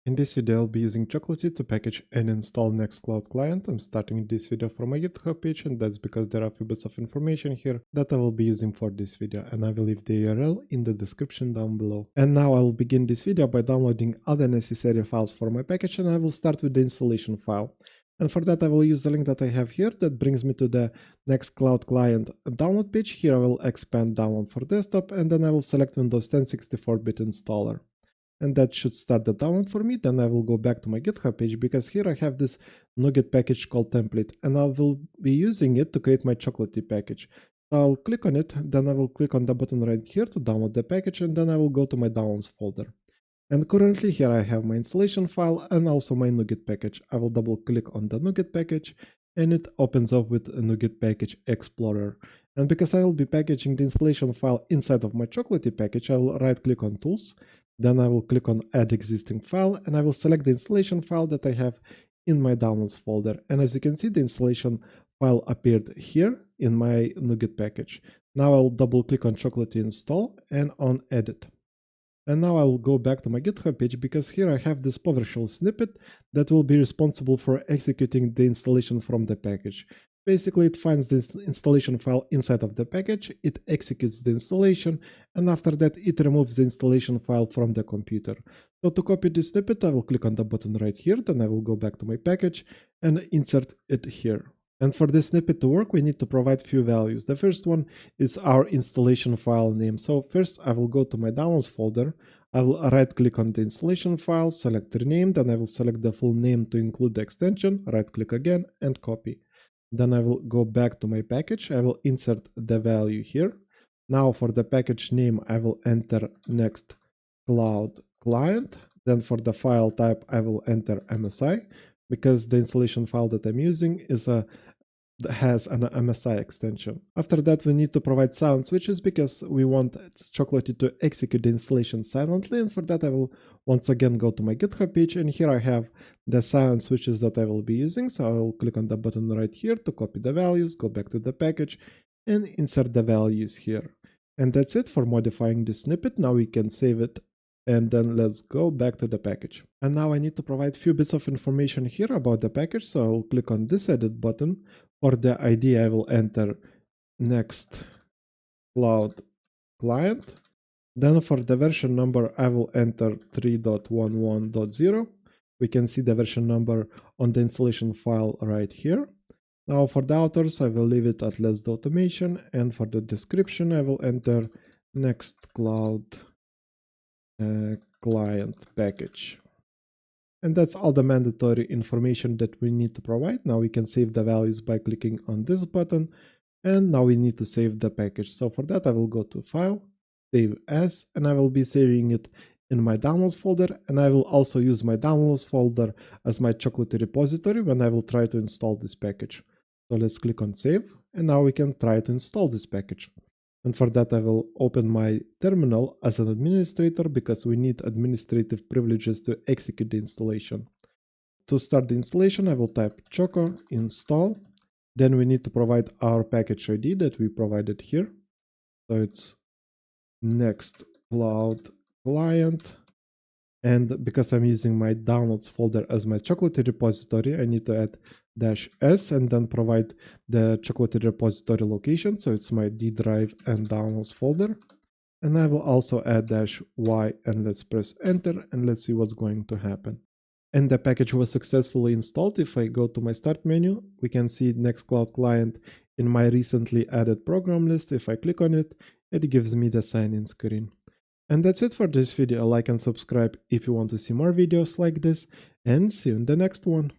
In this video, I'll be using Chocolatey to package and install NextCloud client. I'm starting this video from my GitHub page, and that's because there are a few bits of information here that I will be using for this video, and I will leave the URL in the description down below. And now I will begin this video by downloading other necessary files for my package, and I will start with the installation file. And for that, I will use the link that I have here that brings me to the NextCloud client download page. Here I will expand download for desktop, and then I will select Windows 10 64-bit installer. And that should start the download for me. Then I will go back to my GitHub page because here I have this NuGet package called template, and I will be using it to create my Chocolatey package. So I'll click on it, then I will click on the button right here to download the package, and then I will go to my downloads folder. And currently here I have my installation file and also my NuGet package. I will double click on the NuGet package, and it opens up with a NuGet package explorer. And because I will be packaging the installation file inside of my Chocolatey package, I will right click on tools. Then I will click on add existing file, and I will select the installation file that I have in my downloads folder. And as you can see, the installation file appeared here in my NuGet package. Now I'll double click on Chocolatey install and on edit. And now I will go back to my GitHub page because here I have this PowerShell snippet that will be responsible for executing the installation from the package. Basically, it finds this installation file inside of the package, it executes the installation, and after that it removes the installation file from the computer. So to copy this snippet, I will click on the button right here, then I will go back to my package and insert it here. And for this snippet to work, we need to provide few values. The first one is our installation file name. So first I will go to my downloads folder. I will right click on the installation file, select rename, then I will select the full name to include the extension, right click again and copy. Then I will go back to my package. I will insert the value here. Now for the package name, I will enter NextCloud client. Then for the file type, I will enter MSI because the installation file that I'm using has an MSI extension. After that, we need to provide silent switches because we want Chocolatey to execute the installation silently. And for that, I will once again go to my GitHub page, and here I have the silent switches that I will be using. So I will click on the button right here to copy the values, go back to the package and insert the values here. And that's it for modifying this snippet. Now we can save it. And then let's go back to the package. And now I need to provide a few bits of information here about the package. So I'll click on this edit button. For the ID, I will enter NextCloud client. Then for the version number, I will enter 3.11.0. We can see the version number on the installation file right here. Now for the authors, I will leave it at less automation. And for the description, I will enter NextCloud client package. And that's all the mandatory information that we need to provide. Now we can save the values by clicking on this button. And now we need to save the package. So for that, I will go to File, Save As, and I will be saving it in my downloads folder. And I will also use my downloads folder as my Chocolatey repository when I will try to install this package. So let's click on Save. And now we can try to install this package. And for that, I will open my terminal as an administrator because we need administrative privileges to execute the installation. To start the installation, I will type choco install. Then we need to provide our package ID that we provided here. So it's NextCloud client. And because I'm using my downloads folder as my Chocolatey repository, I need to add -s and then provide the Chocolatey repository location. So it's my D drive and downloads folder. And I will also add -y, and let's press enter and let's see what's going to happen. And the package was successfully installed. If I go to my start menu, we can see NextCloud client in my recently added program list. If I click on it, it gives me the sign-in screen. And that's it for this video. Like and subscribe if you want to see more videos like this, and see you in the next one.